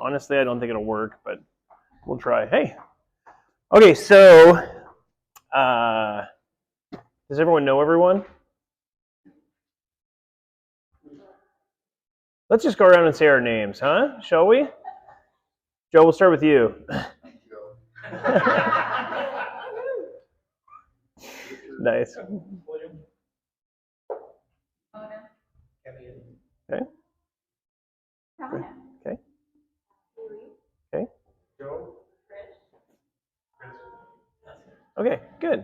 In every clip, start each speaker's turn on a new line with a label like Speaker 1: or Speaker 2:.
Speaker 1: honestly, I don't think it'll work, but we'll try. Hey. Okay, so does everyone know everyone? Let's just go around and say our names, huh? Shall we? Joe, we'll start with you. Nice. Okay. Okay. Okay. Okay, good.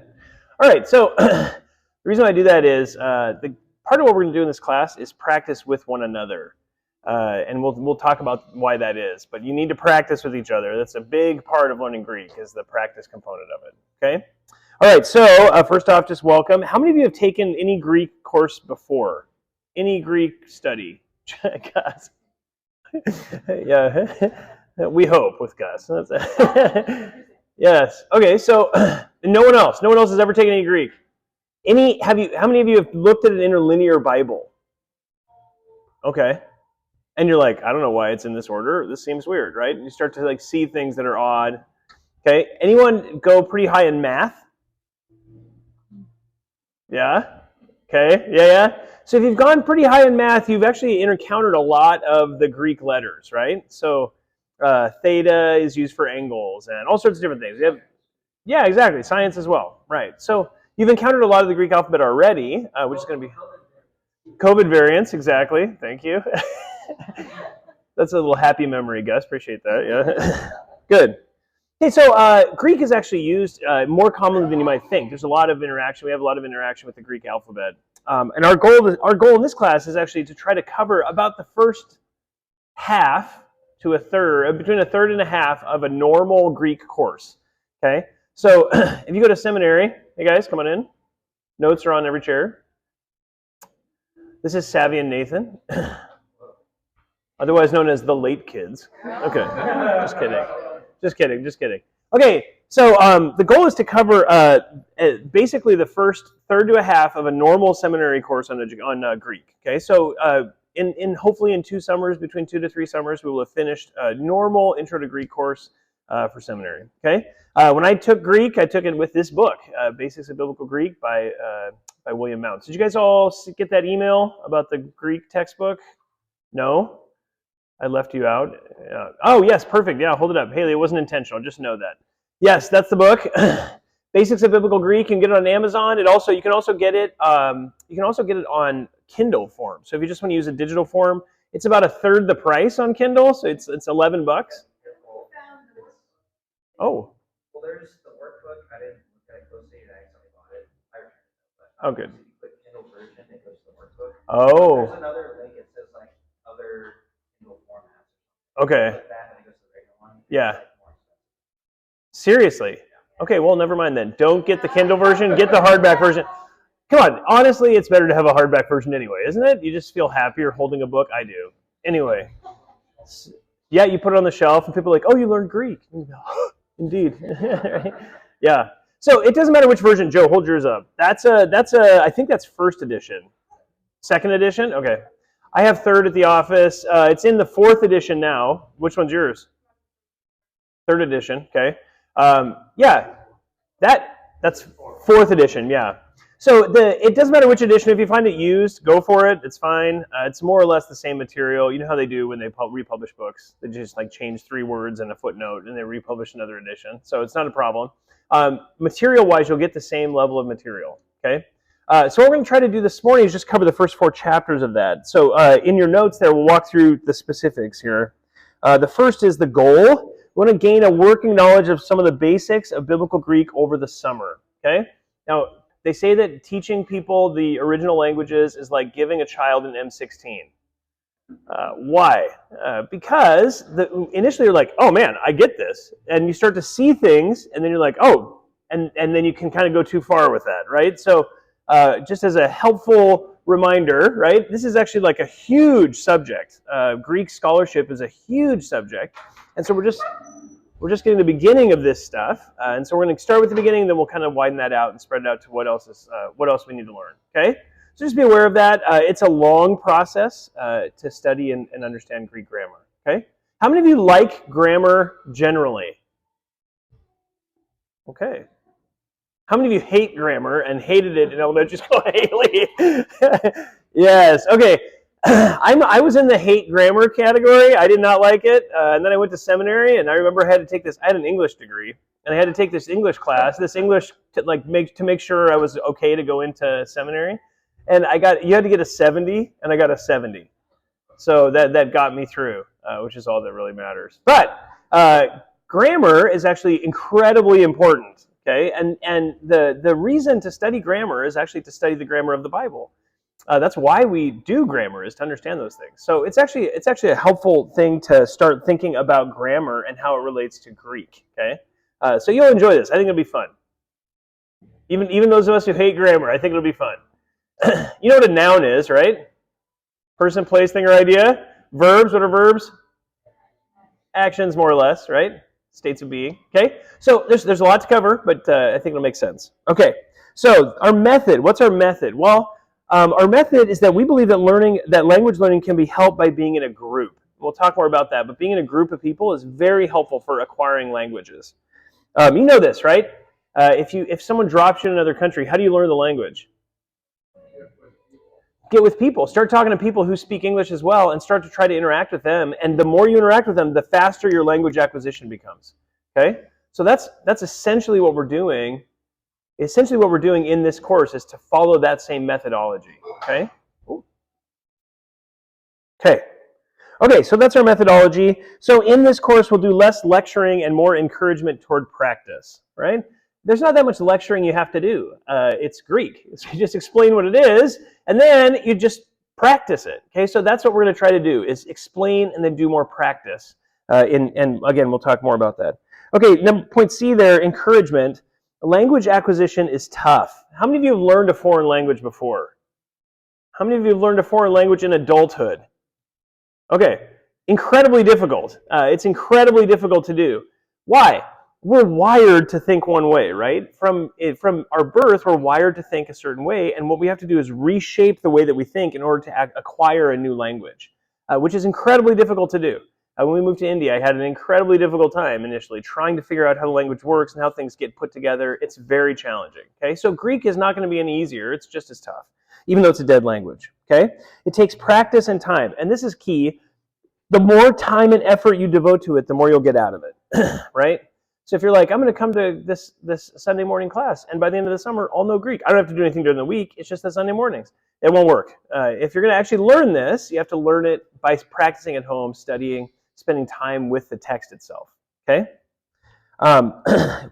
Speaker 1: All right, so the reason I do that is the part of what we're going to do in this class is practice with one another. And we'll talk about why that is. But you need to practice with each other. That's a big part of learning Greek, is the practice component of it. Okay? All right, so first off, just welcome. How many of you have taken any Greek course before? Any Greek study? Gus. Yeah, we hope with Gus. Yes. Okay, so no one else has ever taken any Greek. How many of you have looked at an interlinear Bible? Okay. And you're like, I don't know why it's in this order. This seems weird, right? And you start to see things that are odd. Okay. Anyone go pretty high in math? Yeah. Okay. Yeah. So if you've gone pretty high in math, you've actually encountered a lot of the Greek letters, right? So theta is used for angles and all sorts of different things. Yeah, exactly. Science as well, right? So you've encountered a lot of the Greek alphabet already, which is going to be COVID variants. Exactly. Thank you. That's a little happy memory, Gus. Appreciate that. Yeah. Good. Okay, so Greek is actually used more commonly than you might think. There's a lot of interaction. We have a lot of interaction with the Greek alphabet. And our goal in this class is actually to try to cover about the first half to a third, between a third and a half of a normal Greek course. Okay? So if you go to seminary, hey guys, come on in. Notes are on every chair. This is Savvy and Nathan. Otherwise known as the late kids. Okay, just kidding. Okay, so the goal is to cover basically the first third to a half of a normal seminary course on Greek. Okay, so hopefully in 2 summers, between 2 to 3 summers, we will have finished a normal Intro to Greek course for seminary. Okay, when I took Greek, I took it with this book, Basics of Biblical Greek by William Mounts. Did you guys all get that email about the Greek textbook? No? I left you out. Oh, yes, perfect. Yeah, hold it up. Haley, it wasn't intentional. Just know that. Yes, that's the book. Basics of Biblical Greek. You can get it on Amazon. You can also get it on Kindle form. So if you just want to use a digital form, it's about a third the price on Kindle. So it's $11. Oh.
Speaker 2: Well, there's the workbook. I didn't look at it closely, and I accidentally bought it. I returned it.
Speaker 1: Oh, good.
Speaker 2: So you click Kindle version, it goes to the workbook.
Speaker 1: Oh.
Speaker 2: There's another link. It says other Kindle formats.
Speaker 1: Okay.
Speaker 2: Click that, and it goes to the regular one.
Speaker 1: Yeah. Seriously? Okay, well, never mind then. Don't get the Kindle version. Get the hardback version. Come on. Honestly, it's better to have a hardback version anyway, isn't it? You just feel happier holding a book. I do. Anyway. Yeah, you put it on the shelf, and people are like, oh, you learned Greek. Indeed. Yeah. So it doesn't matter which version. Joe, hold yours up. I think that's first edition. Second edition? Okay. I have third at the office. It's in the 4th edition now. Which one's yours? Third edition. Okay. Yeah. That's 4th edition. Yeah. So it doesn't matter which edition. If you find it used, go for it. It's fine. It's more or less the same material. You know how they do when they republish books. They just change 3 words and a footnote, and they republish another edition. So it's not a problem. Material-wise, you'll get the same level of material. Okay. So what we're going to try to do this morning is just cover the first 4 chapters of that. So in your notes there, we'll walk through the specifics here. The first is the goal. We want to gain a working knowledge of some of the basics of Biblical Greek over the summer. Okay. Now, they say that teaching people the original languages is like giving a child an M16. Why? Because initially you're like, oh man, I get this. And you start to see things, and then you're like, oh, and then you can kind of go too far with that, right? So just as a helpful reminder, right, this is actually like a huge subject. Greek scholarship is a huge subject. And so we're just getting the beginning of this stuff, and so we're going to start with the beginning, then we'll kind of widen that out and spread it out to what else we need to learn. Okay, so just be aware of that. It's a long process to study and understand Greek grammar. Okay, How many of you like grammar generally? Okay. How many of you hate grammar and hated it in elementary school? Haley. Yes. Okay. I was in the hate grammar category. I did not like it, and then I went to seminary, and I remember I had to take this. I had an English degree, and I had to take this English class. This English to make sure I was okay to go into seminary, and you had to get a 70, and I got a 70. So that got me through, which is all that really matters. But grammar is actually incredibly important. Okay, and the reason to study grammar is actually to study the grammar of the Bible. That's why we do grammar, is to understand those things. So it's actually a helpful thing to start thinking about grammar and how it relates to Greek. Okay, so you'll enjoy this. I think it'll be fun. Even those of us who hate grammar, I think it'll be fun. You know what a noun is, right? Person, place, thing, or idea. Verbs, what are verbs? Actions, more or less, right? States of being. Okay, so there's a lot to cover, but I think it'll make sense. Okay, so our method. What's our method? Well, our method is that we believe that language learning can be helped by being in a group. We'll talk more about that, but being in a group of people is very helpful for acquiring languages. You know this, right? If someone drops you in another country, how do you learn the language? Get with people. Start talking to people who speak English as well, and start to try to interact with them. And the more you interact with them, the faster your language acquisition becomes. Okay? So that's essentially what we're doing. Essentially what we're doing in this course is to follow that same methodology. Okay? Okay, so that's our methodology. So in this course, we'll do less lecturing and more encouragement toward practice, right? There's not that much lecturing you have to do. It's Greek. So you just explain what it is, and then you just practice it. Okay, so that's what we're going to try to do, is explain and then do more practice. And again, we'll talk more about that. Okay, point C there, encouragement. Language acquisition is tough. How many of you have learned a foreign language before? How many of you have learned a foreign language in adulthood? Okay, incredibly difficult. It's incredibly difficult to do. Why? We're wired to think one way, right? From our birth, we're wired to think a certain way, and what we have to do is reshape the way that we think in order to acquire a new language, which is incredibly difficult to do. When we moved to India, I had an incredibly difficult time initially trying to figure out how the language works and how things get put together. It's very challenging. Okay, so Greek is not going to be any easier. It's just as tough, even though it's a dead language. Okay, it takes practice and time, and this is key. The more time and effort you devote to it, the more you'll get out of it, right? So if you're like, I'm going to come to this Sunday morning class, and by the end of the summer, I'll know Greek. I don't have to do anything during the week. It's just the Sunday mornings. It won't work. If you're going to actually learn this, you have to learn it by practicing at home, studying, spending time with the text itself. Okay?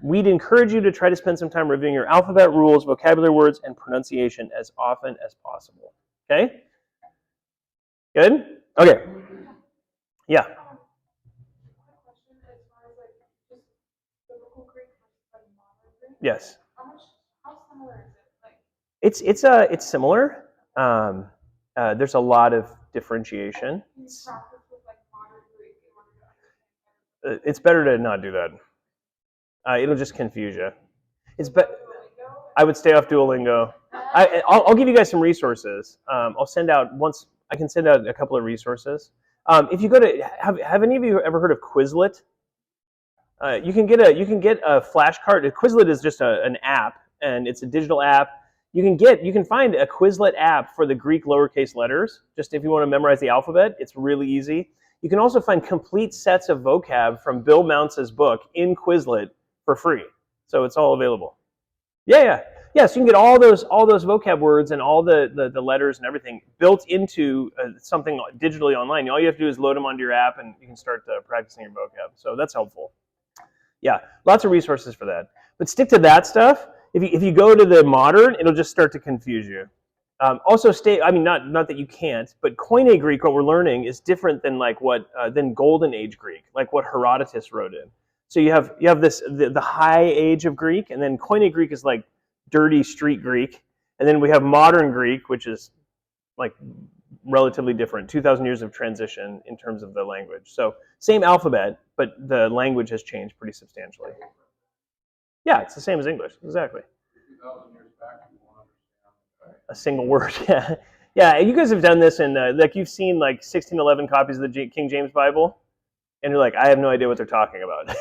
Speaker 1: We'd encourage you to try to spend some time reviewing your alphabet, rules, vocabulary words, and pronunciation as often as possible. Okay? Good? Okay. Yeah. Yes.
Speaker 3: How similar is it?
Speaker 1: It's similar. There's a lot of differentiation. It's better to not do that. It'll just confuse you. I would stay off Duolingo. I'll give you guys some resources. I'll send out I can send out a couple of resources. If you go to have any of you ever heard of Quizlet? You can get a flashcard. Quizlet is just an app, and it's a digital app. You can find a Quizlet app for the Greek lowercase letters. Just if you want to memorize the alphabet, it's really easy. You can also find complete sets of vocab from Bill Mounce's book in Quizlet for free. So it's all available. Yeah. So you can get all those vocab words and all the letters and everything built into something digitally online. All you have to do is load them onto your app, and you can start practicing your vocab. So that's helpful. Yeah, lots of resources for that. But stick to that stuff. If you go to the modern, it'll just start to confuse you. Also, not that you can't, but Koine Greek, what we're learning, is different than than Golden Age Greek, like what Herodotus wrote in. So you have the high age of Greek, and then Koine Greek is like dirty street Greek, and then we have modern Greek, which is like relatively different, 2,000 years of transition in terms of the language. So same alphabet, but the language has changed pretty substantially. Yeah, it's the same as English, exactly.
Speaker 4: 2,000 years back, you won't understand.
Speaker 1: A single word, yeah. Yeah, you guys have done this, and you've seen 1611 copies of the King James Bible. and you're like, I have no idea what they're talking about.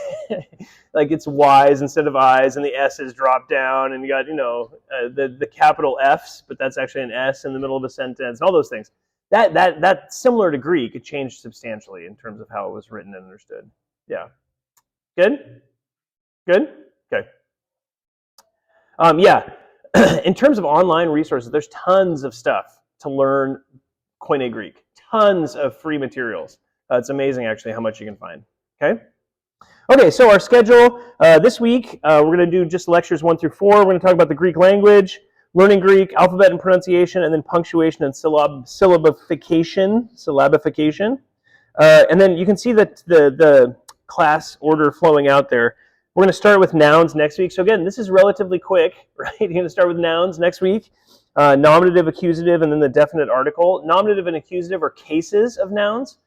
Speaker 1: Like it's Y's instead of I's, and the S's drop down, and you got the capital F's, but that's actually an S in the middle of a sentence, and all those things. That's similar to Greek. It changed substantially in terms of how it was written and understood. Yeah. Good? Good? Okay. Yeah. In terms of online resources, there's tons of stuff to learn Koine Greek. Tons of free materials. It's amazing, actually, how much you can find. Okay? Okay, so our schedule this week, we're going to do just lectures 1 through 4. We're going to talk about the Greek language, learning Greek, alphabet and pronunciation, and then punctuation and syllabification. And then you can see that the class order flowing out there. We're going to start with nouns next week. So again, this is relatively quick, right? You're going to start with nouns next week. Nominative, accusative, and then the definite article. Nominative and accusative are cases of nouns.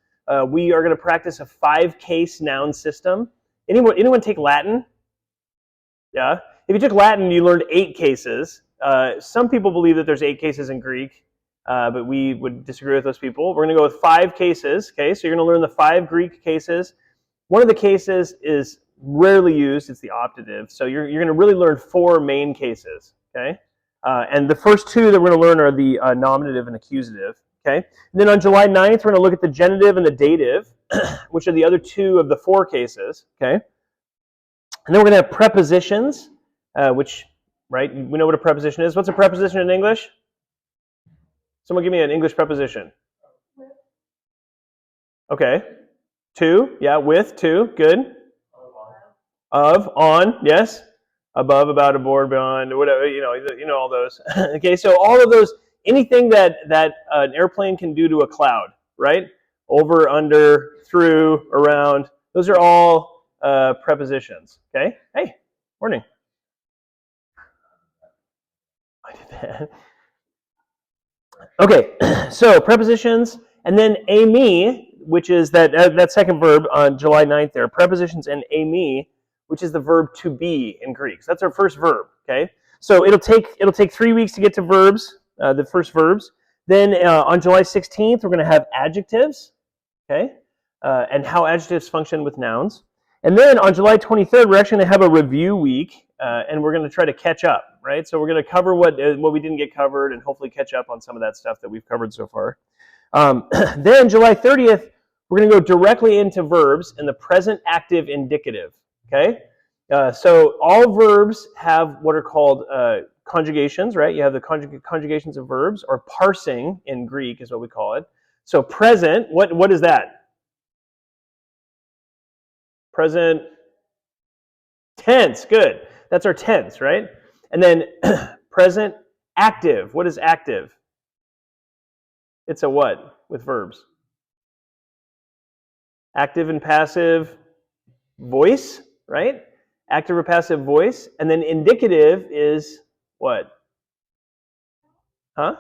Speaker 1: We are going to practice a 5-case noun system. Anyone take Latin? Yeah. If you took Latin, you learned 8 cases. Some people believe that there's 8 cases in Greek, but we would disagree with those people. We're going to go with 5 cases. Okay, so you're going to learn the 5 Greek cases. One of the cases is rarely used. It's the optative. So you're going to really learn 4 main cases. Okay. And the first 2 that we're going to learn are the nominative and accusative. Okay. And then on July 9th, we're going to look at the genitive and the dative, which are the other 2 of the 4 cases. Okay. And then we're going to have prepositions, which, right, we know what a preposition is. What's a preposition in English? Someone give me an English preposition. Okay. To, yeah, with, to, good. Of, on, yes. Above, about, aboard, beyond, whatever, you know all those. Okay, so all of those, anything that an airplane can do to a cloud, right? Over, under, through, around, those are all prepositions. Okay? Hey, morning. I did that. Okay, so prepositions, and then ame, which is that second verb on July 9th there. Prepositions and ame, which is the verb to be in Greek. So that's our first verb. Okay, so it'll take 3 weeks to get to verbs, the first verbs. Then on July 16th, we're going to have adjectives. Okay, and how adjectives function with nouns. And then on July 23rd, we're actually going to have a review week, and we're going to try to catch up. Right, so we're going to cover what we didn't get covered, and hopefully catch up on some of that stuff that we've covered so far. Then July 30th, we're going to go directly into verbs and the present active indicative. Okay, so all verbs have what are called conjugations, right? You have the conjugations of verbs, or parsing in Greek is what we call it. So present, what is that? Present tense, good. That's our tense, right? And then present active, what is active? It's a what with verbs? Active and passive voice, right? Active or passive voice. And then indicative is what? Huh?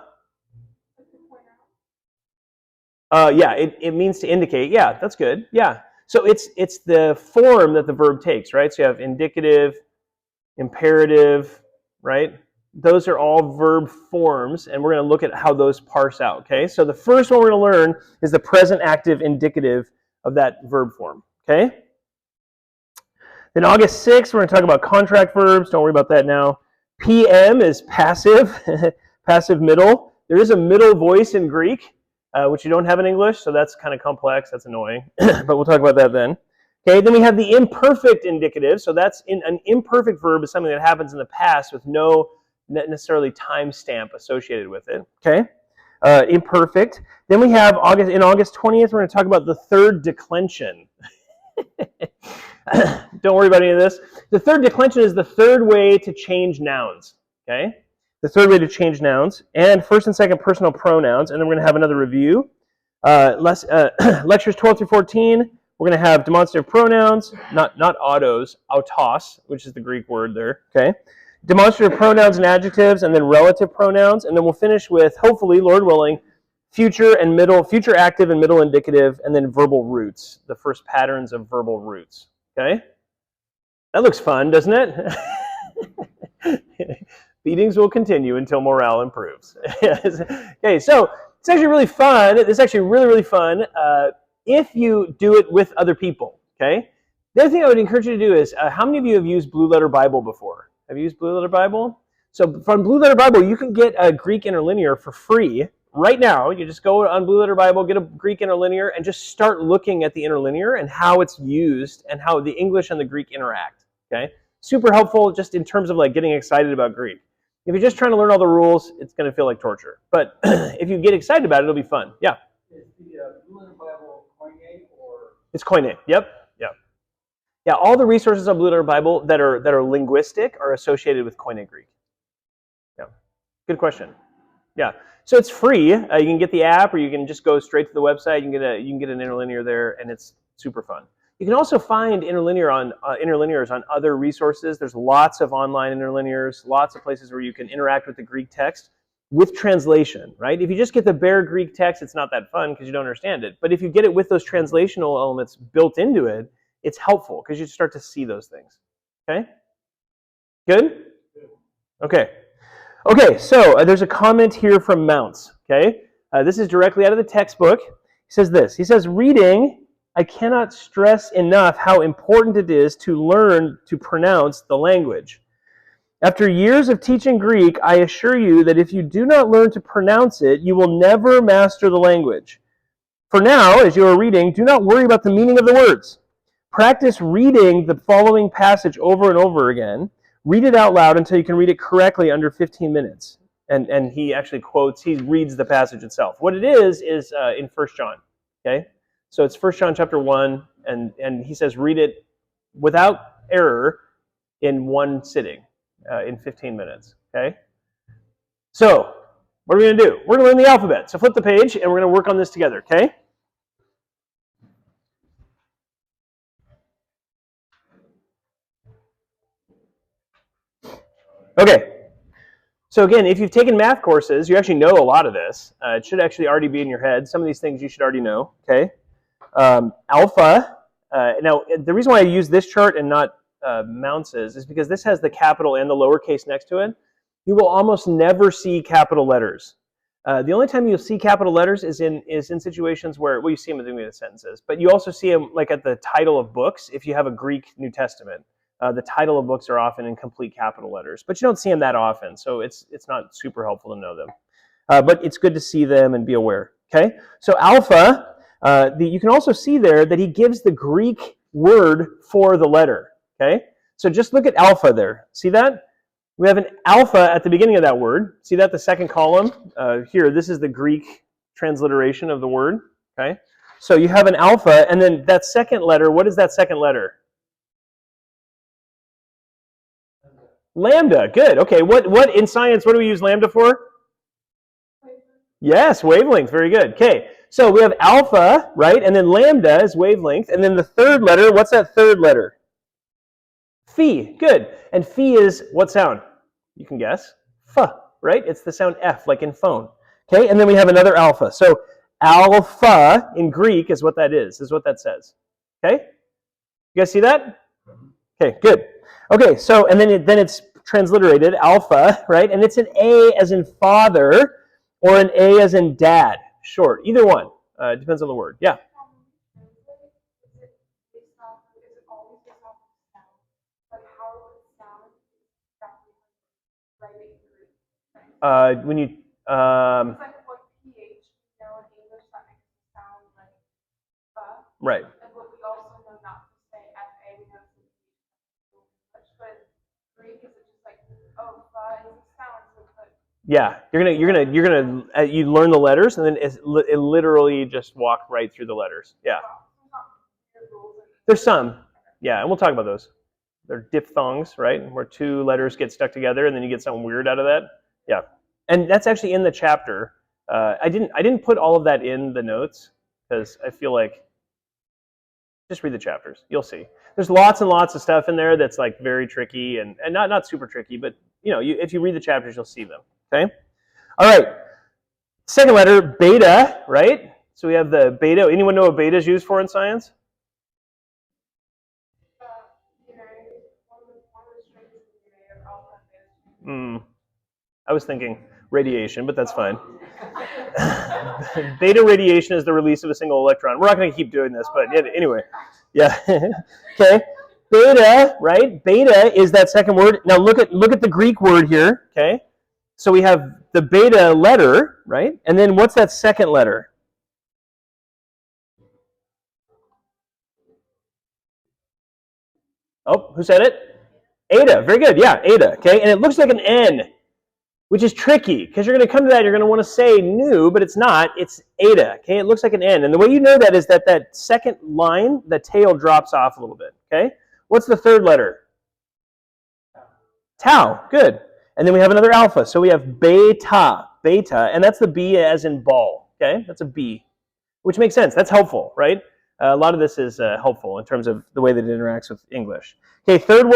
Speaker 1: Yeah, it means to indicate. Yeah, that's good. Yeah. So it's the form that the verb takes, right? So you have indicative, imperative, right? Those are all verb forms, and we're going to look at how those parse out, okay? So the first one we're going to learn is the present active indicative of that verb form, okay? Then August 6th, we're going to talk about contract verbs. Don't worry about that now. PM is passive, passive middle. There is a middle voice in Greek, which you don't have in English, so that's kind of complex. That's annoying, but we'll talk about that then. Okay, then we have the imperfect indicative. So that's an imperfect verb is something that happens in the past with no necessarily timestamp associated with it. Okay, imperfect. Then we have August 20th, we're going to talk about the third declension. Don't worry about any of this. The third declension is the third way to change nouns. Okay, the third way to change nouns, and first and second personal pronouns. And then we're going to have another review. Lectures 12 through 14. We're going to have demonstrative pronouns, not autos, autos, which is the Greek word there, okay? Demonstrative pronouns and adjectives, and then relative pronouns, and then we'll finish with, hopefully, Lord willing, future active and middle indicative, and then verbal roots, the first patterns of verbal roots, okay? That looks fun, doesn't it? Beatings will continue until morale improves. Okay, so it's actually really fun. It's actually really, really fun. if you do it with other people, okay? The other thing I would encourage you to do is, how many of you have used Blue Letter Bible before? Have you used Blue Letter Bible? So from Blue Letter Bible, you can get a Greek interlinear for free right now. You just go on Blue Letter Bible, get a Greek interlinear, and just start looking at the interlinear and how it's used and how the English and the Greek interact, okay? Super helpful just in terms of like getting excited about Greek. If you're just trying to learn all the rules, it's going to feel like torture. But if you get excited about it, it'll be fun. Yeah?
Speaker 4: Is the Blue Letter Bible Koine or?
Speaker 1: It's Koine. Yep. Yeah, all the resources on Blue Letter Bible that are linguistic are associated with Koine Greek. Yeah, good question. Yeah, so it's free. You can get the app, or you can just go straight to the website. You can get an interlinear there, and it's super fun. You can also find interlinears on other resources. There's lots of online interlinears, lots of places where you can interact with the Greek text with translation, right? If you just get the bare Greek text, it's not that fun because you don't understand it. But if you get it with those translational elements built into it, it's helpful because you start to see those things. Okay? Good? Okay. Okay, so there's a comment here from Mounts. Okay? This is directly out of the textbook. He says this. He says, reading, I cannot stress enough how important it is to learn to pronounce the language. After years of teaching Greek, I assure you that if you do not learn to pronounce it, you will never master the language. For now, as you are reading, do not worry about the meaning of the words. Practice reading the following passage over and over again. Read it out loud until you can read it correctly under 15 minutes. And he actually quotes, he reads the passage itself. What it is in 1 John. Okay? So it's 1 John chapter 1, and he says read it without error in one sitting, in 15 minutes. Okay? So, what are we going to do? We're going to learn the alphabet. So flip the page, and we're going to work on this together. Okay? Okay, so again, if you've taken math courses, you actually know a lot of this. It should actually already be in your head. Some of these things you should already know, okay? Alpha, now the reason why I use this chart and not Mounce's is because this has the capital and the lowercase next to it. You will almost never see capital letters. The only time you'll see capital letters is in situations where, well, you see them in the sentences, but you also see them like at the title of books if you have a Greek New Testament. The title of books are often in complete capital letters, but you don't see them that often, so it's not super helpful to know them. But it's good to see them and be aware. Okay, so alpha, you can also see there that he gives the Greek word for the letter. Okay, so just look at alpha there. See that? We have an alpha at the beginning of that word. See that, the second column? Here, this is the Greek transliteration of the word. Okay, so you have an alpha, and then that second letter, what is that second letter? Lambda, good. Okay, what in science, what do we use lambda for? Yes, wavelength, very good. Okay, so we have alpha, right? And then lambda is wavelength. And then the third letter, what's that third letter? Phi, good. And phi is what sound? You can guess. F, right? It's the sound F, like in phone. Okay, and then we have another alpha. So alpha in Greek is what that is what that says. Okay? You guys see that? Okay, good. Okay, so, and then it's transliterated, alpha, right? And it's an A as in father, or an A as in dad, short. Either one. It depends on the word. Yeah? When you...
Speaker 3: It's like what pH, in English that makes it sound like
Speaker 1: right.
Speaker 3: And what we also know not to say FA, we know it's English, but Greek is it just like, oh, it sounds like
Speaker 1: yeah, you learn the letters, and then it literally just walk right through the letters. Yeah. There's some. Yeah, and we'll talk about those. They're diphthongs, right? Where two letters get stuck together, and then you get something weird out of that. Yeah, and that's actually in the chapter. I didn't put all of that in the notes because I feel like just read the chapters. You'll see. There's lots and lots of stuff in there that's like very tricky and not super tricky, but if you read the chapters, you'll see them. Okay. All right. Second letter, beta, right? So we have the beta. Anyone know what beta is used for in science? I was thinking radiation, but that's fine. Beta radiation is the release of a single electron. We're not going to keep doing this, but anyway. Yeah. Okay. Beta, right? Beta is that second word. Now look at the Greek word here, okay? So we have the beta letter, right? And then what's that second letter? Oh, who said it? Eta. Very good. Yeah, eta. Okay, and it looks like an N, which is tricky because you're going to come to that. You're going to want to say nu, but it's not. It's eta. Okay, it looks like an N, and the way you know that is that second line, the tail drops off a little bit. Okay, what's the third letter? Tau. Good. And then we have another alpha. So we have beta, and that's the B as in ball. Okay, that's a B, which makes sense. That's helpful, right? A lot of this is helpful in terms of the way that it interacts with English. Okay, third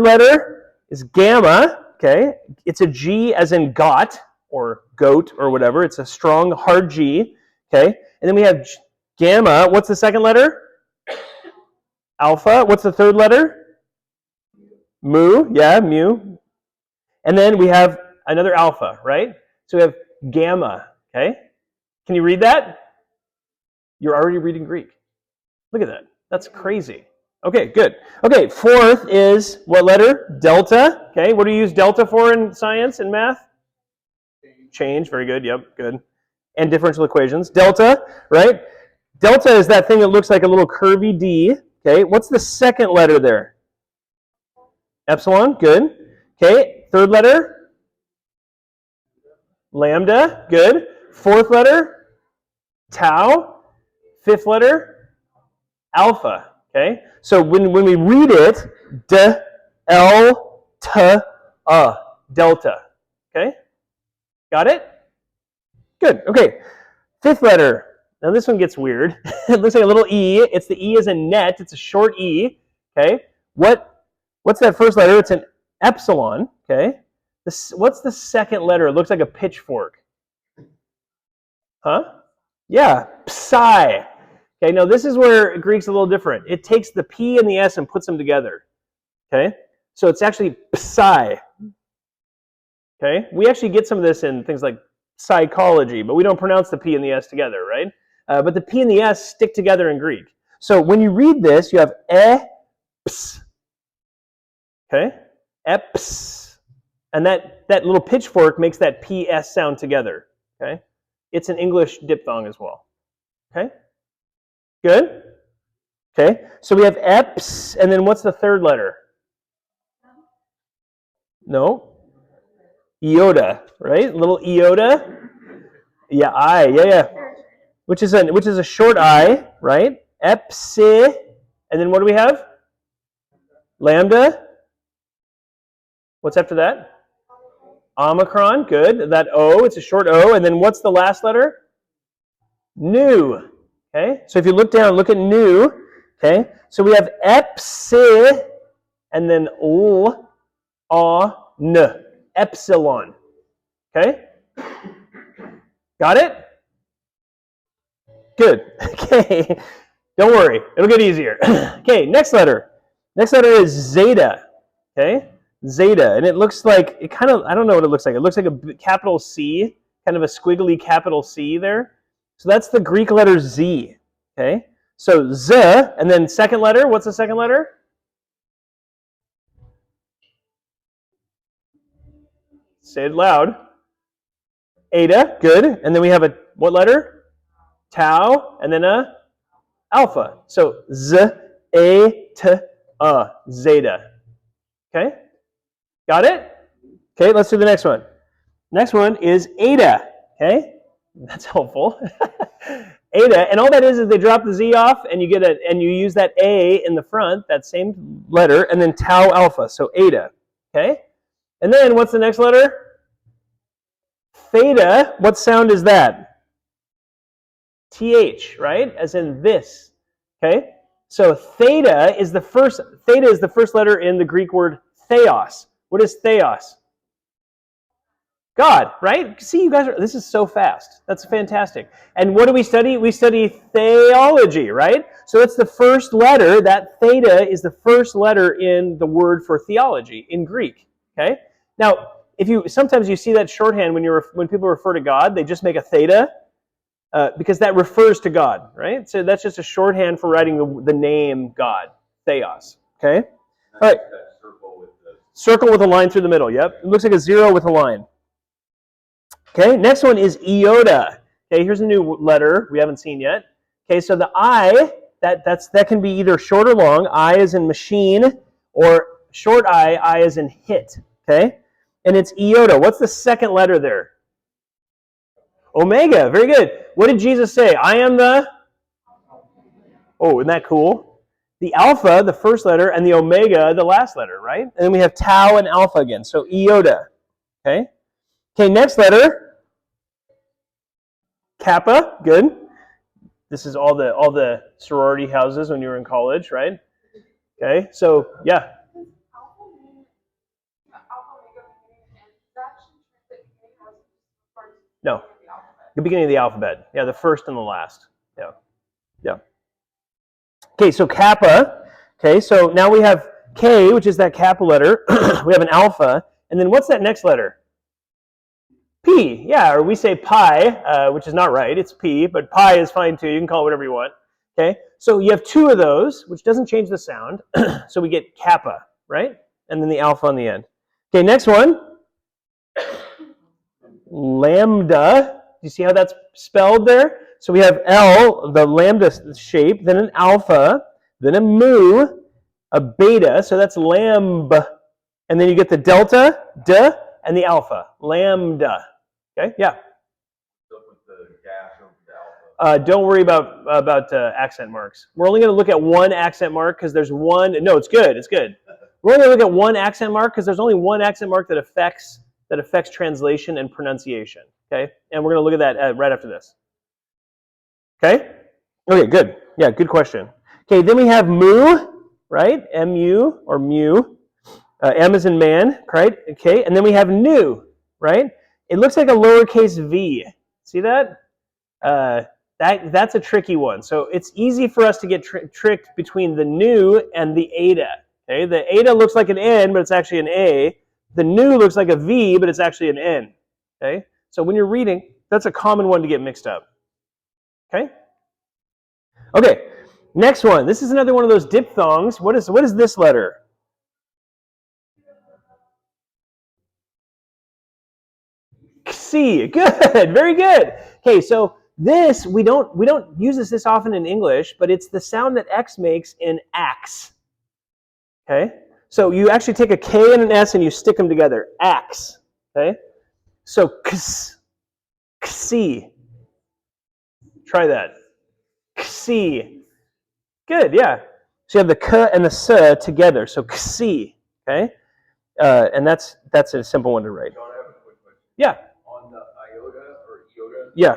Speaker 1: letter is gamma. Okay, it's a G as in got or goat or whatever. It's a strong, hard G. Okay, and then we have gamma. What's the second letter? Alpha. What's the third letter? Mu. Yeah, mu. And then we have another alpha, right? So we have gamma. Okay, can you read that? You're already reading Greek. Look at that. That's crazy. Okay, good. Okay, fourth is what letter? Delta. Okay, what do you use delta for in science and math? Change. Very good. Yep, good. And differential equations. Delta, right? Delta is that thing that looks like a little curvy D. Okay, what's the second letter there? Epsilon. Good. Okay, third letter? Lambda. Good. Fourth letter? Tau. Fifth letter, alpha. Okay, so when we read it, delta. Okay, got it? Good. Okay, fifth letter. Now this one gets weird. It looks like a little E. It's the E as in net. It's a short E. Okay, what's that first letter? It's an epsilon. Okay, what's the second letter? It looks like a pitchfork. Huh? Yeah, psi. Okay, now this is where Greek's a little different. It takes the P and the S and puts them together. Okay, so it's actually psi. Okay, we actually get some of this in things like psychology, but we don't pronounce the P and the S together, right? But the P and the S stick together in Greek. So when you read this, you have eps. Okay, eps, and that little pitchfork makes that PS sound together. Okay. It's an English diphthong as well. Okay? Good? Okay, so we have eps, and then what's the third letter? No? Iota, right? Little iota. Yeah, I. Yeah. Which is a short I, right? Epsi, and then what do we have? Lambda. What's after that? Omicron, good. That O, it's a short O. And then what's the last letter? Nu. Okay, so if you look down, look at nu. Okay, so we have epsi, and then L, A, N. Epsilon. Okay? Got it? Good. Okay, don't worry. It'll get easier. Okay, next letter. Next letter is zeta. Okay? Zeta, and it looks like, I don't know what it looks like. It looks like a capital C, kind of a squiggly capital C there. So that's the Greek letter Z, okay? So Z, and then second letter, what's the second letter? Say it loud. Eta, good. And then we have what letter? Tau, and then a alpha. So Z, A, T, A, zeta. Okay? Got it? Okay, let's do the next one. Next one is eta. Okay, that's helpful. Eta, and all that is they drop the Z off, and you use that A in the front, that same letter, and then tau alpha. So eta. Okay, and then what's the next letter? Theta. What sound is that? TH, right? As in this. Okay, so theta is the first letter in the Greek word theos. What is theos? God, right? See, you guys this is so fast. That's fantastic. And what do we study? We study theology, right? So that's the first letter. That theta is the first letter in the word for theology in Greek. Okay? Now, sometimes you see that shorthand when people refer to God, they just make a theta because that refers to God, right? So that's just a shorthand for writing the name God, theos. Okay. All right. Circle with a line through the middle. Yep. It looks like a 0 with a line. Okay. Next one is iota. Okay. Here's a new letter we haven't seen yet. Okay. So the I that can be either short or long. I is in machine, or short I is in hit. Okay. And it's iota. What's the second letter there? Omega. Very good. What did Jesus say? I am the... Oh, isn't that cool? The alpha, the first letter, and the omega, the last letter, right? And then we have tau and alpha again. So iota. Okay. Okay, next letter. Kappa. Good. This is all the sorority houses when you were in college, right? Okay. So, yeah. No. The beginning of the alphabet. Yeah, the first and the last. Yeah. Yeah. Okay, so kappa. Okay, so now we have K, which is that kappa letter. We have an alpha. And then what's that next letter? P. Yeah, or we say pi, which is not right. It's P, but pi is fine too. You can call it whatever you want. Okay, so you have two of those, which doesn't change the sound. So we get kappa, right? And then the alpha on the end. Okay, next one. Lambda. You see how that's spelled there? So we have L, the lambda shape, then an alpha, then a mu, a beta, so that's lamb, and then you get the delta, d, and the alpha, lambda. Okay, yeah. Don't worry about accent marks. We're only going to look at one accent mark because there's one. No, it's good. It's good. We're only going to look at one accent mark because there's only one accent mark that affects translation and pronunciation. Okay, and we're going to look at that right after this. Okay. Okay. Good. Yeah. Good question. Okay. Then we have mu, right? M-U or mu. M is in man, right? Okay. And then we have nu, right? It looks like a lowercase v. See that? That's a tricky one. So it's easy for us to get tricked between the nu and the eta. Okay. The eta looks like an N, but it's actually an A. The nu looks like a V, but it's actually an N. Okay. So when you're reading, that's a common one to get mixed up. Okay. Okay. Next one. This is another one of those diphthongs. What is this letter? C. Good. Very good. Okay. So this we don't use this often in English, but it's the sound that X makes in axe. Okay. So you actually take a K and an S and you stick them together. Axe. Okay. So ks, ksi. Try that. Ksi. Good, yeah. So you have the k and the s together. So ksi. Okay. And that's a simple one to write.
Speaker 5: John, I have a quick question.
Speaker 1: Yeah.
Speaker 5: On the iota or iota.
Speaker 1: Yeah.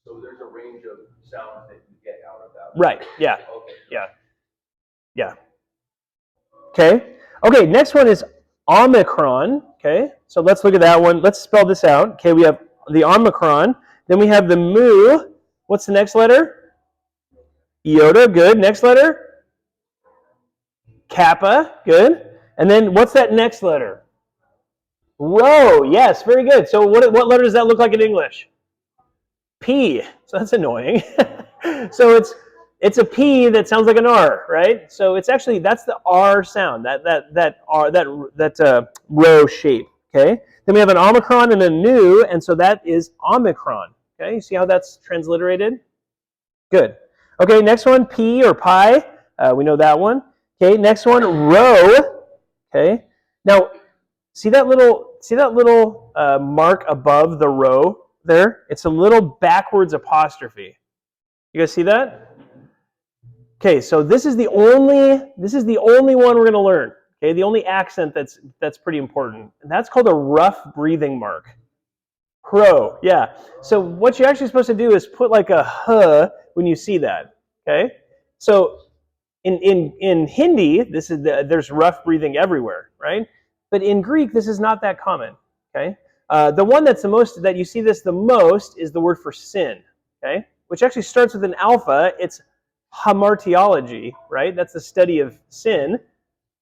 Speaker 5: So there's a range of sounds that you get out of that.
Speaker 1: Right. Yeah.
Speaker 5: Okay.
Speaker 1: Yeah. Yeah. Okay. Okay. Next one is omicron. Okay. So let's look at that one. Let's spell this out. Okay. We have the omicron. Then we have the mu. What's the next letter? Iota. Good. Next letter? Kappa. Good. And then what's that next letter? Rho. Yes. Very good. So what letter does that look like in English? P. So that's annoying. So it's a P that sounds like an R, right? So it's actually, that's the R sound, that rho shape, okay? Then we have an omicron and a nu, and so that is omicron, okay? You see how that's transliterated? Good. Okay, next one, P or pi. We know that one. Okay, next one, rho. Okay. Now, see that little mark above the rho there? It's a little backwards apostrophe. You guys see that? Okay, so this is the only one we're going to learn. Okay, the only accent that's pretty important. And that's called a rough breathing mark. Rho, yeah. So what you're actually supposed to do is put like a h when you see that. Okay, so in Hindi, there's rough breathing everywhere, right? But in Greek, this is not that common. Okay, the one that you see this the most is the word for sin. Okay, which actually starts with an alpha. It's hamartiology, right? That's the study of sin.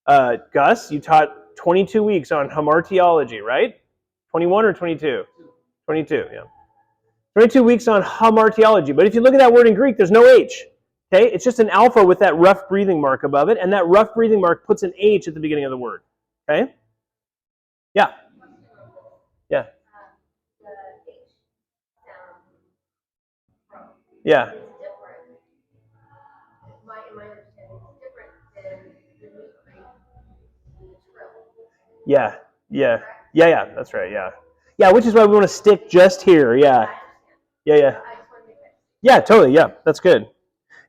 Speaker 1: Gus, you taught 22 weeks on hamartiology, right? 21 or 22? 22, yeah. 22 weeks on hamartiology. But if you look at that word in Greek, there's no H. Okay? It's just an alpha with that rough breathing mark above it, and that rough breathing mark puts an H at the beginning of the word. Okay? Yeah. Yeah.
Speaker 6: The H sound
Speaker 1: Yeah.
Speaker 6: is different. In my understanding, it's different than the new Greek, the trill.
Speaker 1: Yeah. Yeah. Yeah, yeah. That's right. Yeah. Yeah, which is why we want to stick just here. Yeah. Yeah, yeah.
Speaker 6: I just want to make that.
Speaker 1: Yeah, totally. Yeah, that's good.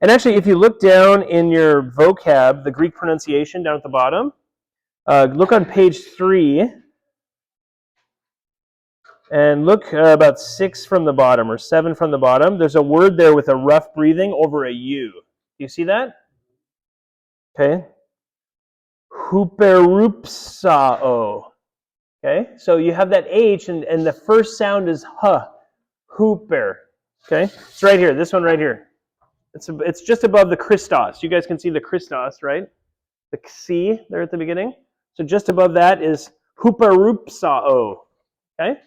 Speaker 1: And actually, if you look down in your vocab, the Greek pronunciation down at the bottom, look on page 3, and look about 6 from the bottom or 7 from the bottom. There's a word there with a rough breathing over a U. Do you see that? Okay. Huperupsao. Okay, so you have that H, and the first sound is H. Hooper. Okay, it's right here. This one right here. It's just above the Christos. You guys can see the Christos, right? The C there at the beginning. So just above that is huperupsao. Okay?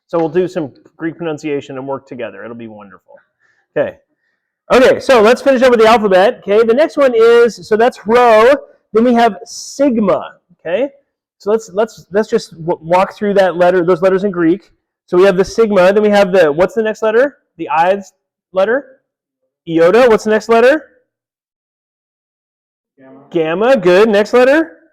Speaker 1: So we'll do some Greek pronunciation and work together. It'll be wonderful. Okay. Okay, so let's finish up with the alphabet. Okay, the next one is, so that's rho. Then we have sigma. Okay, so let's just walk through that letter, those letters in Greek. So we have the sigma. Then we have the, what's the next letter? The I's letter? Iota. What's the next letter? Gamma. Good. Next letter?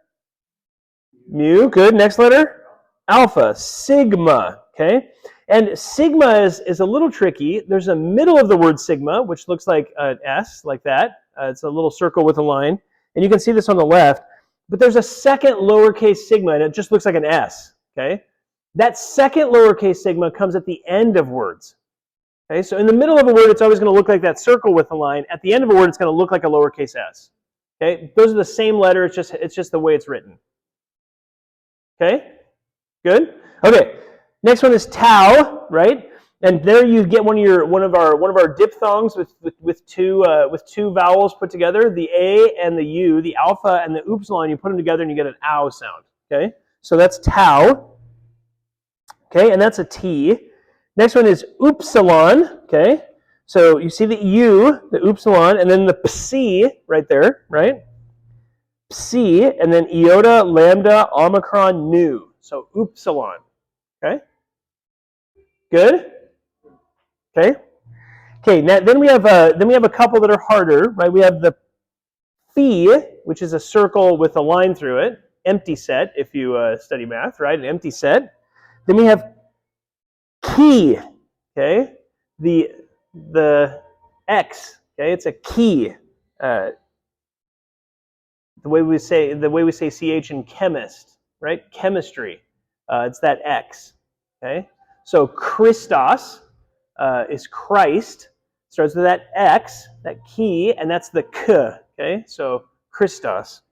Speaker 1: Mu. Good. Next letter? Alpha. Sigma. Okay. And sigma is a little tricky. There's a middle of the word sigma, which looks like an S, like that. It's a little circle with a line. And you can see this on the left. But there's a second lowercase sigma, and it just looks like an S. Okay. That second lowercase sigma comes at the end of words. Okay, so in the middle of a word, it's always going to look like that circle with a line. At the end of a word, it's going to look like a lowercase s. Okay, those are the same letter. It's just the way it's written. Okay, good. Okay, next one is tau, right? And there you get one of our diphthongs with two vowels put together, the a and the u, the alpha and the upsilon. You put them together and you get an ow sound. Okay, so that's tau. Okay, and that's a T. Next one is upsilon. Okay, so you see the U, the upsilon, and then the psi right there, right? Psi, and then iota, lambda, omicron, nu. So upsilon. Okay, good. Okay. Okay. Now then we have a couple that are harder, right? We have the phi, which is a circle with a line through it, empty set. If you study math, right? An empty set. Then we have key, okay? The X, okay? It's a key. The way we say ch in chemist, right? Chemistry. It's that X, okay? So Christos is Christ. Starts with that X, that key, and that's the K, okay? So Christos,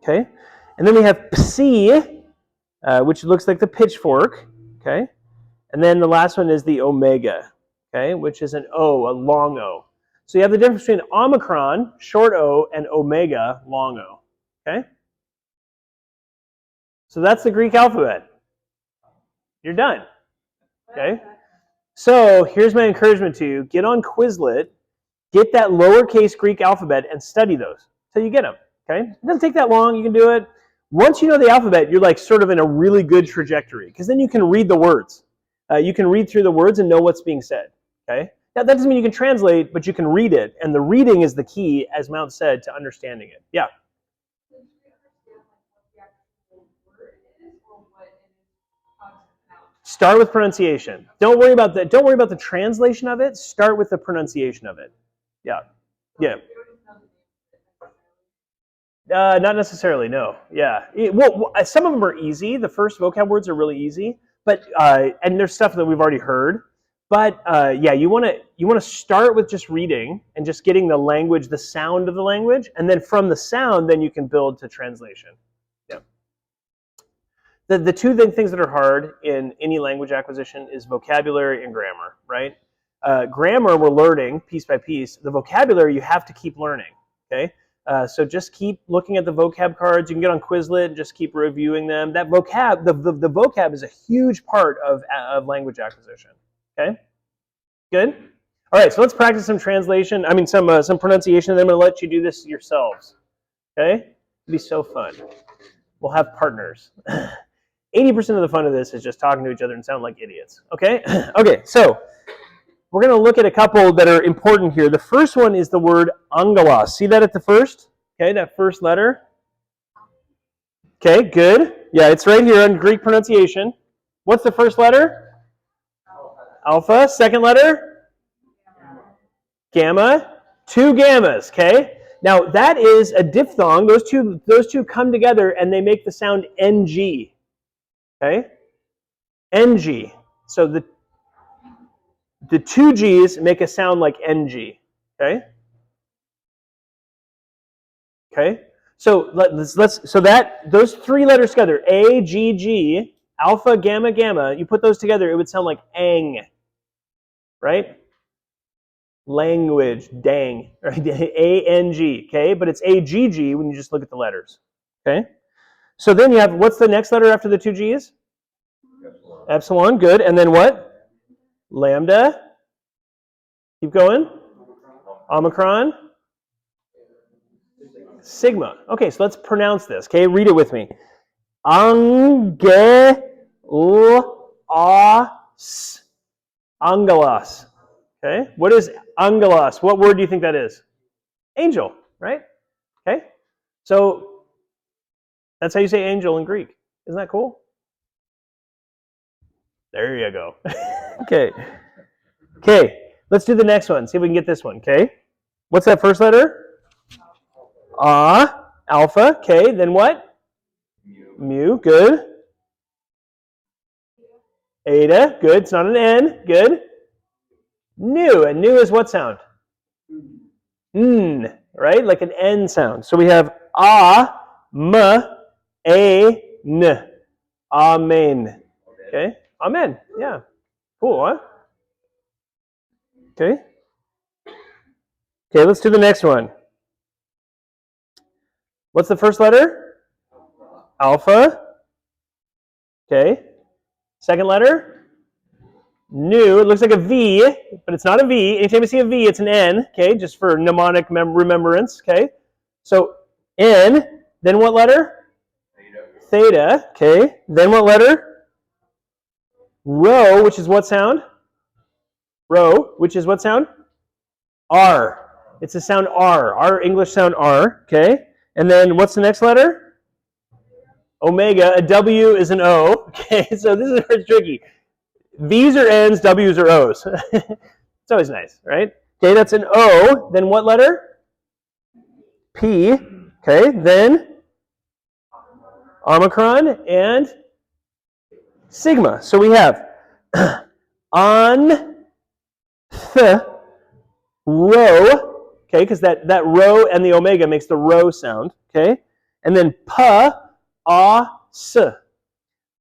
Speaker 1: okay? And then we have psi, which looks like the pitchfork. Okay, and then the last one is the omega, okay, which is an O, a long O. So you have the difference between omicron, short O, and omega, long O. Okay, so that's the Greek alphabet. You're done. Okay, so here's my encouragement to you: get on Quizlet, get that lowercase Greek alphabet, and study those till you get them. Okay, it doesn't take that long. You can do it. Once you know the alphabet, you're like sort of in a really good trajectory because then you can read the words. You can read through the words and know what's being said. Okay. Now that doesn't mean you can translate, but you can read it, and the reading is the key, as Mount said, to understanding it. Yeah. Start with pronunciation. Don't worry about the translation of it. Start with the pronunciation of it. Yeah. Yeah. Not necessarily, no. Yeah. Well, some of them are easy. The first vocab words are really easy, but and there's stuff that we've already heard. But yeah, you want to start with just reading and just getting the language, the sound of the language, and then from the sound, then you can build to translation. Yeah. The two things that are hard in any language acquisition is vocabulary and grammar, right? Grammar we're learning piece by piece. The vocabulary you have to keep learning. Okay. So just keep looking at the vocab cards. You can get on Quizlet and just keep reviewing them. That vocab, the vocab is a huge part of language acquisition. Okay, good. All right, so let's practice some translation. I mean, some pronunciation, and then I'm going to let you do this yourselves. Okay, it'll be so fun. We'll have partners. 80% of the fun of this is just talking to each other and sound like idiots. Okay, okay. So we're going to look at a couple that are important here. The first one is the word angelos. See that at the first? Okay, that first letter. Okay, good. Yeah, it's right here on Greek pronunciation. What's the first letter? Alpha. Second letter? Gamma. 2 gammas, okay? Now, that is a diphthong. Those two come together and they make the sound ng. Okay? Ng. So the 2 G's make a sound like ng. Okay? Okay? So those 3 letters together, A, G, G, alpha, gamma, gamma, you put those together, it would sound like ang. Right? Language, dang, right? A-N-G, okay? But it's A-G-G when you just look at the letters, okay? So then you have, what's the next letter after the 2 G's? Epsilon, good. And then what? Lambda. Keep going. Omicron. Sigma. Okay, so let's pronounce this, okay? Read it with me. Angelos. Angelos. Okay, what is angelos? What word do you think that is? Angel, right? Okay, so that's how you say angel in Greek. Isn't that cool? There you go. Okay, let's do the next one. See if we can get this one, okay? What's that first letter? Alpha, okay, then what? Mu, good. Eta, good. It's not an N, good. Nu, and nu is what sound? N, right? Like an N sound. So we have m, a, n. Amen. Okay? Amen. Yeah. Cool, huh? Okay. Okay, let's do the next one. What's the first letter? Alpha. Okay. Second letter? Nu, it looks like a V, but it's not a V. Anytime you see a V, it's an N, okay, just for mnemonic remembrance, okay? So, N, then what letter? Theta, okay. Then what letter? Rho, which is what sound? Rho, which is what sound? R. It's a sound R. Our English sound R, okay? And then what's the next letter? Omega. A W is an O, okay? So this is where it's tricky. V's are N's, W's are O's. It's always nice, right? Okay, that's an O. Then what letter? P. Okay, then Omicron and Sigma. So we have on, th, rho, okay, because that rho and the omega makes the rho sound, okay? And then pa, s,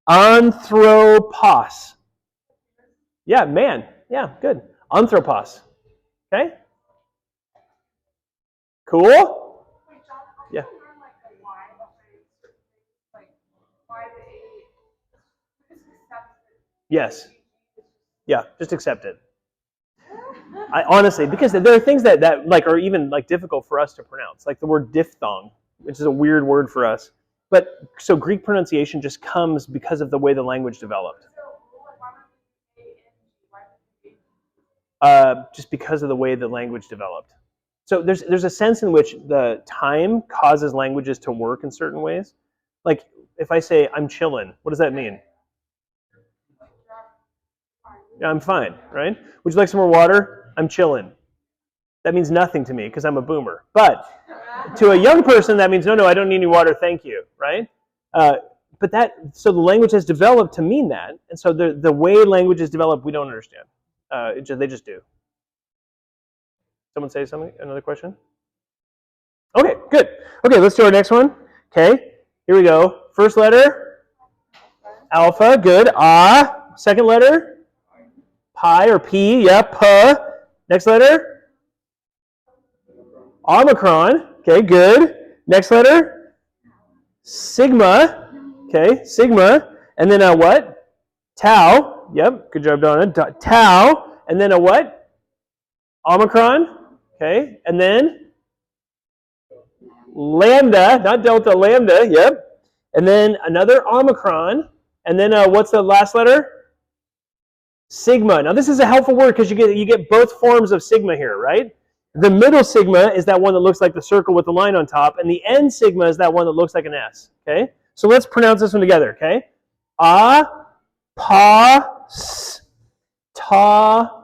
Speaker 1: anthropos. Yeah, man. Yeah, good. Anthropos. Okay? Cool?
Speaker 3: Wait, John, how
Speaker 1: Yeah.
Speaker 3: do you learn like the why behind certain things? Like why the A just accept it?
Speaker 1: Yes. Yeah, just accept it. I honestly, because there are things that like are even like difficult for us to pronounce, like the word diphthong, which is a weird word for us. But so Greek pronunciation just comes because of the way the language developed.
Speaker 3: So like why would we A N G? Why would we A?
Speaker 1: Just because of the way the language developed. So there's a sense in which the time causes languages to work in certain ways. Like if I say I'm chillin', what does that mean? Yeah, I'm fine, right? Would you like some more water? I'm chillin'. That means nothing to me because I'm a boomer. But to a young person, that means no, I don't need any water, thank you, right? So the language has developed to mean that, and so the way languages develop, we don't understand. They just do. Someone say something? Another question? Okay, good. Okay, let's do our next one. Okay, here we go. First letter, alpha, good. Second letter, pi or P, yeah, P. Next letter, Omicron, Okay, good. Next letter? Sigma. Okay, sigma. And then a what? Tau. Yep, good job, Donna. Tau. And then a what? Omicron. Okay, and then lambda, not delta, lambda. Yep. And then another Omicron. And then what's the last letter? Sigma. Now this is a helpful word because you get both forms of sigma here, right? The middle sigma is that one that looks like the circle with the line on top, and the end sigma is that one that looks like an S. Okay? So let's pronounce this one together, okay? A, pa, s, ta,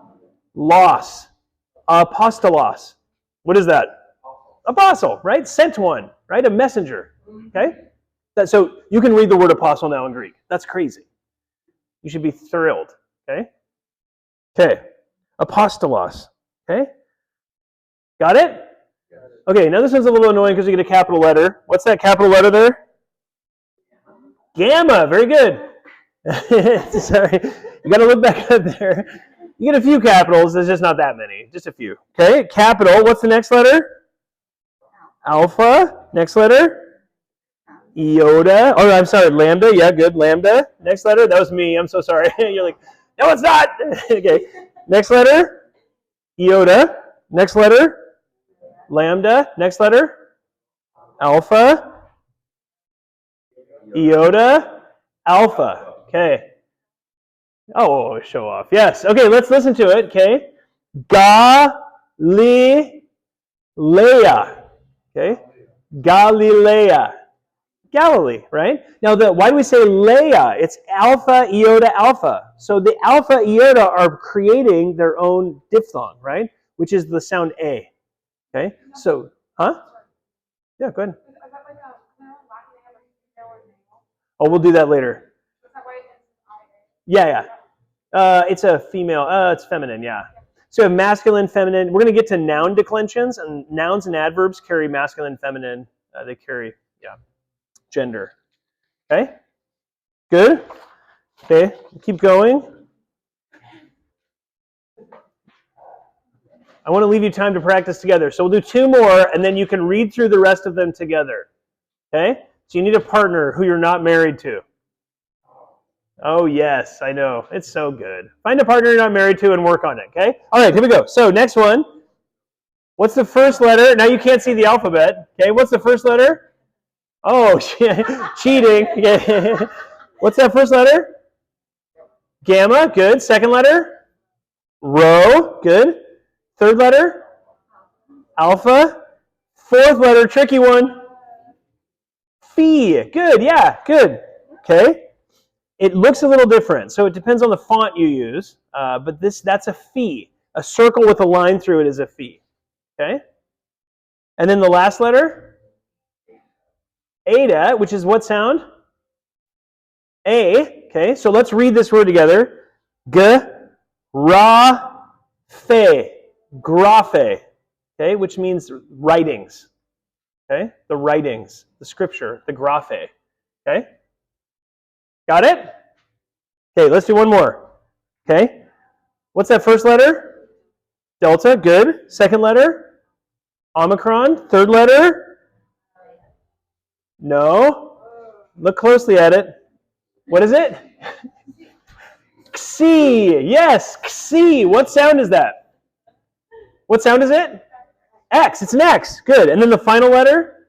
Speaker 1: los. Apostolos. What is that? Apostle, right? Sent one, right? A messenger. Okay? So you can read the word apostle now in Greek. That's crazy. You should be thrilled. Okay? Okay. Apostolos. Okay? Got it? Okay, now this one's a little annoying because you get a capital letter. What's that capital letter there? Gamma. Very good. Sorry. You got to look back up there. You get a few capitals. There's just not that many. Just a few. Okay, capital. What's the next letter? Alpha. Next letter? Iota. Oh, I'm sorry. Lambda. Yeah, good. Lambda. Next letter? That was me. I'm so sorry. You're like, no, it's not. Okay. Next letter? Iota. Next letter? Lambda. Next letter? Alpha. Iota. Alpha. Okay. Oh, show off. Yes. Okay, let's listen to it. Okay. Galilea. Okay. Galilea. Galilee, right? Now, why do we say Leia? It's alpha, iota, alpha. So the alpha, iota are creating their own diphthong, right? Which is the sound A. Okay? So, huh? Yeah, go ahead.
Speaker 3: Is that like a, Latin name, like female and male?
Speaker 1: Oh, we'll do that later.
Speaker 3: Is that why it's IA?
Speaker 1: Yeah. It's a female. It's feminine, yeah. So masculine, feminine. We're going to get to noun declensions, and nouns and adverbs carry masculine, feminine. They carry, gender. Okay? Good? Okay, keep going. I want to leave you time to practice together. So we'll do two more, and then you can read through the rest of them together. Okay? So you need a partner who you're not married to. Oh, yes, I know. It's so good. Find a partner you're not married to and work on it, okay? All right, here we go. So next one. What's the first letter? Now you can't see the alphabet. Okay, what's the first letter? Oh, cheating. Okay. What's that first letter? Gamma, good. Second letter? Rho, good. Third letter? Alpha. Fourth letter, tricky one. Phi, good, yeah, good. Okay. It looks a little different, so it depends on the font you use, but that's a phi. A circle with a line through it is a phi. Okay? And then the last letter? Eta, which is what sound? A. Okay, so let's read this word together. Graphe. Graphe. Okay, which means writings. Okay, the writings, the scripture, the graphe. Okay? Got it? Okay, let's do one more. Okay? What's that first letter? Delta, good. Second letter? Omicron. Third letter? No. Look closely at it. What is it? Xi. Yes, Xi. What sound is that? What sound is it? X. It's an X. Good. And then the final letter?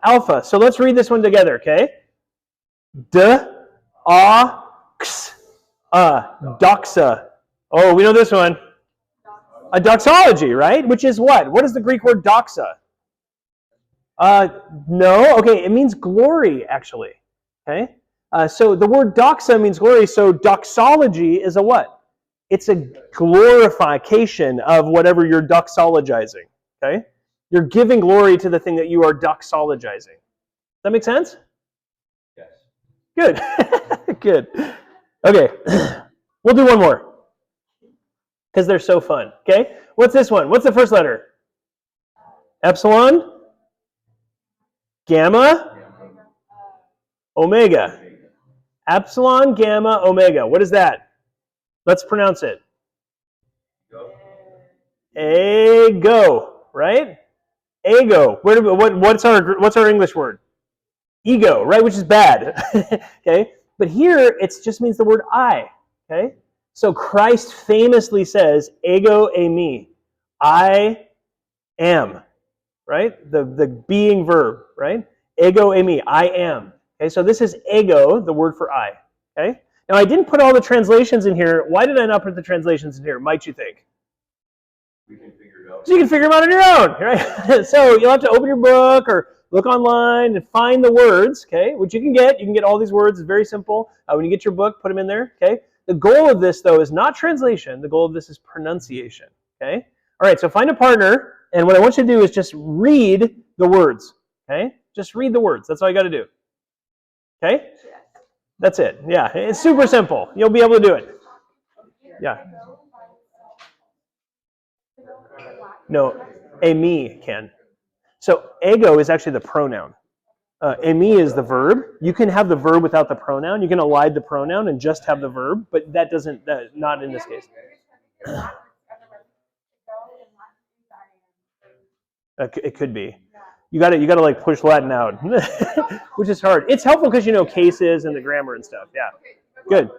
Speaker 1: Alpha. So let's read this one together, okay? Doxa. Oh, we know this one. A doxology, right? Which is what? What is the Greek word doxa? No. Okay, it means glory, actually. Okay? So the word doxa means glory, so doxology is a what? It's a glorification of whatever you're doxologizing. Okay? You're giving glory to the thing that you are doxologizing. Does that make sense?
Speaker 5: Yes.
Speaker 1: Good. Good. Okay. We'll do one more. Because they're so fun. Okay? What's this one? What's the first letter? Epsilon? Gamma? Omega. Epsilon, gamma, omega. What is that? Let's pronounce it.
Speaker 5: Go.
Speaker 1: Ego, right? Ego. What's our English word? Ego, right? Which is bad. Okay? But here it just means the word I. Okay? So Christ famously says, ego eimi. I am. Right? The being verb, right? Ego eimi. I am. Okay, so this is ego, the word for I. Okay? Now I didn't put all the translations in here. Why did I not put the translations in here, might you think?
Speaker 5: We can figure it out.
Speaker 1: So you can figure them out on your own, right? So you'll have to open your book or look online and find the words, okay, which you can get. You can get all these words. It's very simple. When you get your book, put them in there, okay? The goal of this, though, is not translation. The goal of this is pronunciation, okay? All right, so find a partner, and what I want you to do is just read the words, okay? Just read the words. That's all you got to do, okay? That's it. Yeah, it's super simple. You'll be able to do it. Yeah. No, eimi can. So ego is actually the pronoun. Eimi is the verb. You can have the verb without the pronoun. You can elide the pronoun and just have the verb, but that doesn't, not in this case. It could be. You got to like push Latin out, which is hard. It's helpful because you know cases and the grammar and stuff. Yeah, good.